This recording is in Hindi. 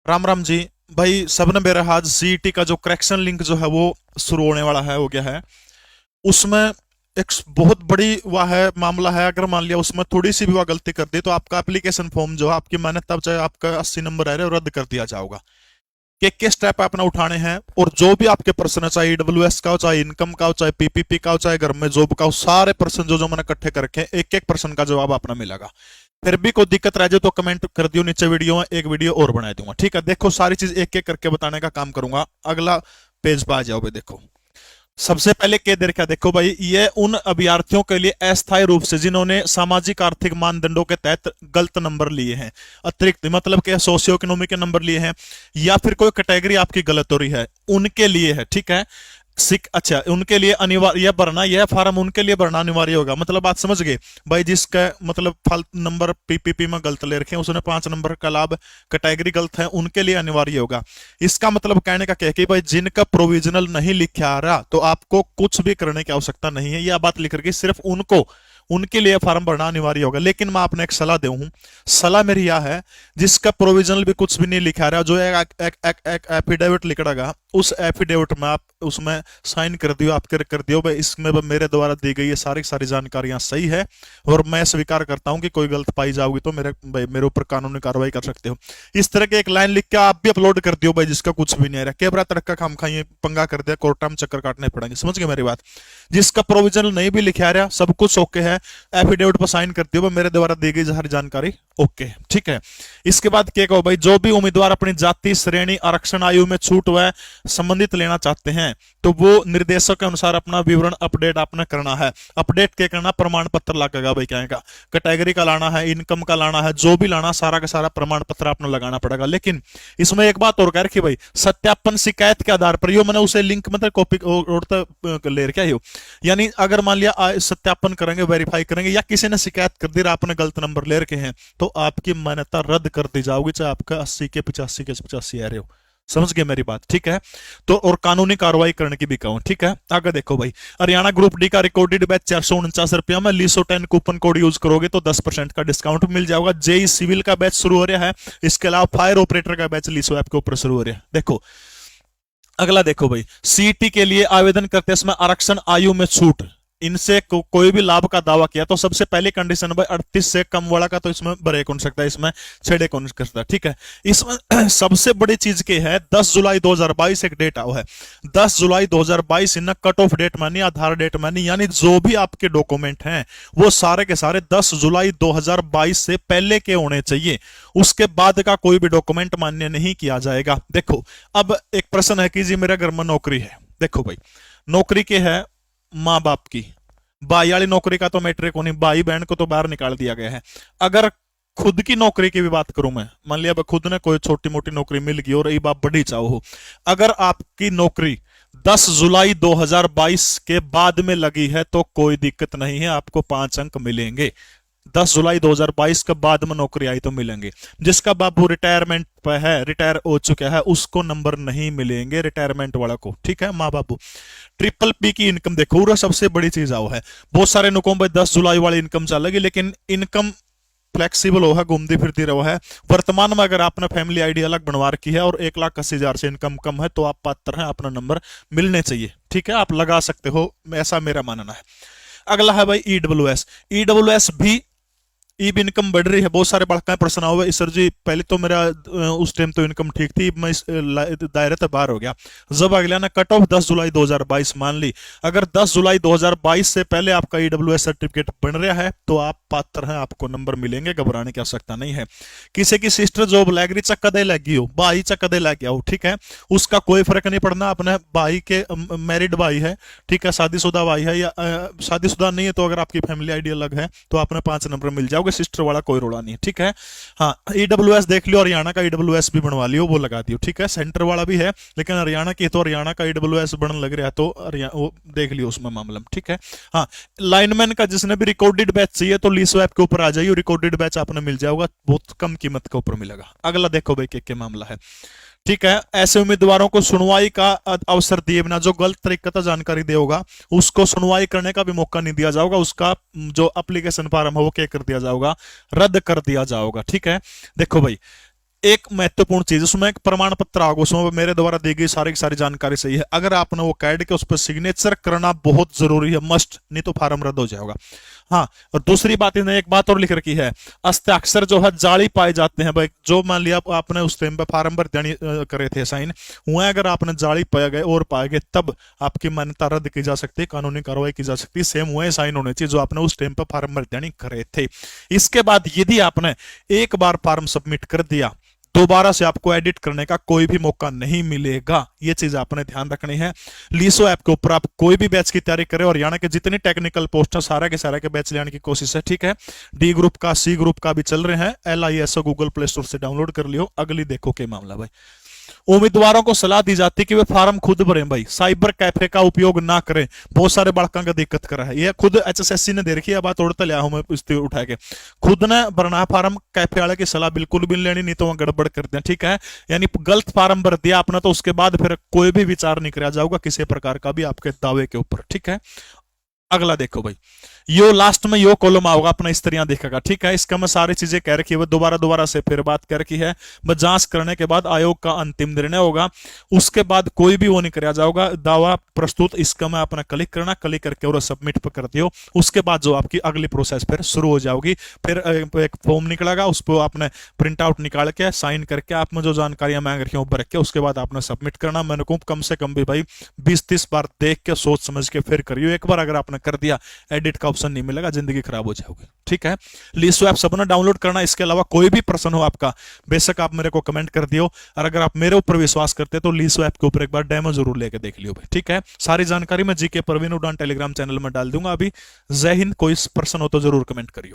राम राम जी। भाई सबने मेरा हाथ सीईटी का जो करेक्शन लिंक जो है वो शुरू होने वाला है, हो गया है। उसमें एक बहुत बड़ी वह है मामला है। अगर मान लिया उसमें थोड़ी सी भी वह गलती कर दी तो आपका एप्लीकेशन फॉर्म जो है आपकी मेहनत तब चाहे आपका 80 नंबर है रद्द कर दिया जाएगा। के स्टेप अपना उठाने हैं और जो भी आपके प्रश्न है, चाहे ईडब्ल्यूएस का हो, चाहे इनकम का हो, चाहे पीपीपी का हो, चाहे घर में जॉब का हो, सारे प्रश्न जो जो मैंने इकट्ठे कर रखे हैं, एक एक प्रश्न का जवाब अपना मिलेगा। फिर भी कोई दिक्कत रह जाए तो कमेंट कर दियो नीचे, वीडियो में एक वीडियो और बना दूंगा। ठीक है, देखो सारी चीज एक एक करके बताने का काम करूंगा। अगला पेज पे आ जाओ भाई। देखो सबसे पहले के देर क्या, देखो भाई ये उन अभ्यर्थियों के लिए अस्थायी रूप से जिन्होंने सामाजिक आर्थिक मानदंडों के तहत गलत नंबर लिए हैं, अतिरिक्त मतलब कि सोशियो इकोनॉमिक के नंबर लिए हैं, या फिर कोई कैटेगरी आपकी गलत हो रही है, उनके लिए है। ठीक है, सिक अच्छा उनके लिए अनिवार्य यह भरना, यह फार्म उनके लिए भरना अनिवार्य होगा। मतलब बात समझ गए भाई, जिसका मतलब फालतू नंबर पीपीपी में गलत ले रखे हैं, उसने 5 नंबर का लाभ, कैटेगरी गलत है, उनके लिए अनिवार्य होगा। इसका मतलब कहने का क्या है कि भाई जिनका प्रोविजनल नहीं लिखा आ रहा तो आपको कुछ भी करने की आवश्यकता नहीं है। यह बात लिख रखी सिर्फ उनको, उनके लिए फॉर्म भरना अनिवार्य होगा। लेकिन मैं आपने एक सलाह दे हूं, सलाह मेरी यह है जिसका प्रोविजनल भी कुछ भी नहीं लिखा रहा, जो एक एफिडेविट लिख रहा, उस एफिडेविट में आप उसमें साइन कर दियो, आप कर दियो भाई इसमें मेरे द्वारा दी गई ये सारी सारी जानकारियां सही है और मैं स्वीकार करता हूं कि कोई गलत पाई जाओगी तो मेरे ऊपर कानूनी कार्रवाई कर सकते हो। इस तरह के एक लाइन लिख के आप भी अपलोड कर दियो भाई, जिसका कुछ भी नहीं रहा, कैबरा तरह का खाम खाइए पंगा कर दिया, कोर्टा में चक्कर काटने पड़ेंगे। समझ गए मेरी बात? जिसका प्रोविजनल नहीं भी लिखा रहा, सब कुछ ओके है, एफिडेविट पर साइन कर दियो मेरे द्वारा दी गई सारी जानकारी ओके। ठीक है, इसके बाद क्या कहो भाई, जो भी उम्मीदवार अपनी जाति श्रेणी आरक्षण आयु में छूट व संबंधित लेना चाहते हैं तो वो निर्देशों के अनुसार अपना विवरण अपडेट आपने करना है। अपडेट क्या करना, प्रमाण पत्र लगेगा भाई, क्या का कैटेगरी का लाना है, इनकम का लाना है, जो भी लाना सारा का सारा प्रमाण पत्र आपने लगाना पड़ेगा। लेकिन इसमें एक बात और कह रखी भाई, सत्यापन शिकायत के आधार पर, यो मैंने उसे लिंक मतलब कॉपी ले रखा है, यानी अगर मान लिया सत्यापन करेंगे, वेरीफाई करेंगे या किसी ने शिकायत कर दी, आपने गलत नंबर ले रखे हैं तो आपकी मान्यता रद्द कर दी जाओगी, चाहे आपका 80 के 85 आ रहे हो। समझ गए मेरी बात? ठीक है, तो और कानूनी कार्रवाई करने की भी कहूं। ठीक है, आगे देखो भाई, हरियाणा ग्रुप डी का रिकॉर्डेड बैच 449 रुपया में लीसो 10 कूपन कोड यूज करोगे तो 10% का डिस्काउंट मिल जाएगा। जेई सिविल का बैच शुरू हो रहा है, इसके अलावा फायर ऑपरेटर का बैच लीसो ऐप के ऊपर शुरू हो रहा है। देखो अगला देखो भाई, सीटी के लिए आवेदन करते समय आरक्षण आयु में छूट, इनसे कोई भी लाभ का दावा किया तो सबसे पहली कंडीशन भाई 38 से कम वाला का तो इसमें ब्रेक हो सकता है, इसमें छेड़े कौन कर सकता है। ठीक है, इसमें सबसे बड़ी चीज के है 10 जुलाई 2022 एक डेट आओ है, 10 जुलाई 2022 इन कट ऑफ डेट मानी, आधार डेट मानी, यानी जो भी आपके डॉक्यूमेंट हैं वो सारे के सारे 10 जुलाई 2022 से पहले के होने चाहिए, उसके बाद का कोई भी डॉक्यूमेंट मान्य नहीं किया जाएगा। देखो अब एक प्रश्न है कि जी मेरे घर में नौकरी है, देखो भाई नौकरी के है माँ बाप की, भाई वाली नौकरी का तो मैट्रिक होनी, भाई बहन को तो बाहर निकाल दिया गया है। अगर खुद की नौकरी की भी बात करूं मैं, मान लिया खुद ने कोई छोटी मोटी नौकरी मिल गई और ये बात बड़ी चाहो हो, अगर आपकी नौकरी 10 जुलाई 2022 के बाद में लगी है तो कोई दिक्कत नहीं है, आपको 5 अंक मिलेंगे। 10 जुलाई 2022 के बाद में नौकरी आई तो मिलेंगे। जिसका बाबू रिटायरमेंट पे है, रिटायर हो चुका है, उसको नंबर नहीं मिलेंगे, रिटायरमेंट वाला को। ठीक है, माँ बाबू ट्रिपल पी की इनकम देखो, वो सबसे बड़ी चीज आओ है। बहुत सारे नुकों में 10 जुलाई वाली इनकम चलेगी, लेकिन इनकम फ्लेक्सिबल हो है, घूमती फिरती रहो है। वर्तमान में अगर आपने फैमिली आईडी अलग बनवा रखी है और 1,80,000 से इनकम कम है तो आप पात्र हैं, अपना नंबर मिलने चाहिए। ठीक है, आप लगा सकते हो, ऐसा मेरा मानना है। अगला है भाई ईडब्ल्यूएस। ईडब्ल्यूएस भी ईब इनकम बढ़ रही है, बहुत सारे बड़का प्रश्न हुए सर जी, पहले तो मेरा उस टाइम तो इनकम ठीक थी, मैं इस दायरे से बाहर हो गया। जब अगला ना कट ऑफ 10 जुलाई 2022 मान ली, अगर 10 जुलाई 2022 से पहले आपका ईडब्ल्यूएस सर्टिफिकेट बन रहा है तो आप पात्र हैं, आपको नंबर मिलेंगे, घबराने की आवश्यकता नहीं है। किसी की सिस्टर जॉब लग रही, चक्कदे लगी हो, भाई चक्कदे लग गया हो, ठीक है, उसका कोई फर्क नहीं पड़ना, अपने भाई के मैरिड भाई है, ठीक है, शादीशुदा भाई है या शादीशुदा नहीं है तो अगर आपकी फैमिली आईडी अलग है तो आपने 5 नंबर मिल जाओगे, सिस्टर वाला कोई रोड़ा नहीं है। ठीक है, हाँ ईडब्ल्यूएस देख लियो, हरियाणा का ईडब्ल्यूएस भी बनवा लियो, वो लगा दियो। ठीक है, सेंटर वाला भी है लेकिन हरियाणा की तो हरियाणा का ईडब्ल्यूएस बनने लग रहा है तो वो देख लियो उसमें मामला। ठीक है, हाँ लाइनमैन का जिसने भी रिकॉर्डेड बैच चाहिए तो लीसो ऐप के ऊपर आ जाइए, रिकॉर्डेड बैच आपने मिल जाएगा, बहुत कम कीमत के ऊपर मिलेगा। अगला देखो भाई क्या मामला है। ठीक है, ऐसे उम्मीदवारों को सुनवाई का अवसर दिए बिना जो गलत तरीके से जानकारी दे होगा उसको सुनवाई करने का भी मौका नहीं दिया जाएगा, उसका जो एप्लीकेशन फॉर्म है वो क्या कर दिया जाएगा, रद्द कर दिया जाएगा। ठीक है, देखो भाई एक महत्वपूर्ण चीज, उसमें एक प्रमाण पत्र होगा, उसमें मेरे द्वारा दी गई सारी की सारी जानकारी सही है। अगर आपने वो कैड के उस पर सिग्नेचर करना बहुत जरूरी है, मस्ट, नहीं तो फार्म रद्द हो जाएगा। हाँ, और दूसरी बात इन्होंने एक बात और लिख रखी है, हस्ताक्षर जो है जाली पाए जाते हैं भाई। जो मान लिया आपने उस टाइम पे फार्म भर देनी करे थे साइन, वह अगर आपने जाली पाए गए और पाए गए, तब आपकी मान्यता रद्द की जा सकती है, कानूनी कार्रवाई की जा सकती है। सेम वह साइन होने चाहिए जो आपने उस टाइम पे फार्म भर देनी करे थे। इसके बाद यदि आपने एक बार फार्म सबमिट कर दिया, दोबारा से आपको एडिट करने का कोई भी मौका नहीं मिलेगा। ये चीज आपने ध्यान रखनी है। लीसो ऐप के ऊपर आप कोई भी बैच की तैयारी करें, और हरियाणा के जितनी टेक्निकल पोस्ट है सारे के बैच लेने की कोशिश है, ठीक है। डी ग्रुप का, सी ग्रुप का भी चल रहे हैं। LISO गूगल प्ले स्टोर से डाउनलोड कर लियो। अगली देखो क्या मामला भाई। उम्मीदवारों को सलाह दी जाती है कि वे फार्म खुद भरें भाई, साइबर कैफे का उपयोग ना करें। बहुत सारे बालकों का दिक्कत करा है, ये खुद HSSC ने दे रखी है बात, उड़ता लिया हूं मैं इस उठा के। खुद ने भरना फार्म, कैफे वाले की सलाह बिल्कुल भी लेनी नहीं, तो वह गड़बड़ करते हैं, ठीक है। यानी गलत फार्म भर दिया आपने तो उसके बाद फिर कोई भी विचार नहीं किया जाऊगा किसी प्रकार का भी आपके दावे के ऊपर, ठीक है। अगला देखो भाई, यो लास्ट में यो कॉलम आओगा अपना, इस तरह देखेगा, ठीक है। इसका मैं सारी चीजें कह रखी है, दोबारा से फिर बात कर रखी है। बस जांच करने के बाद आयोग का अंतिम निर्णय होगा, उसके बाद कोई भी वो नहीं कराया जाएगा। दावा प्रस्तुत, इसका मैं अपना क्लिक करना, क्लिक करके और सबमिट पर कर दियो। उसके बाद जो आपकी अगली प्रोसेस फिर शुरू हो जाएगी। फिर एक फॉर्म निकलेगा, उस पर आपने प्रिंट आउट निकाल के साइन करके आप में जो जानकारियां मांग रखी हैं वो भर के उसके बाद आपने सबमिट करना। मैंने कहूँ कम से कम भी भाई 20-30 बार देख के सोच समझ के फिर करियो। एक बार अगर आपने कर दिया, एडिट का ऑप्शन नहीं मिलेगा, जिंदगी खराब हो जाओगे, ठीक है। लीसो ऐप सबने डाउनलोड करना। इसके अलावा कोई भी प्रश्न हो आपका, बेशक आप मेरे को कमेंट कर दियो। और अगर आप मेरे ऊपर विश्वास करते तो लीसो ऐप के ऊपर एक बार डेमो जरूर लेके देख लियो भाई, ठीक है। सारी जानकारी मैं जीके प्रवीण उड़ान टेलीग्राम चैनल में डाल दूंगा अभी। जय हिंद। कोई प्रश्न हो तो जरूर कमेंट करियो।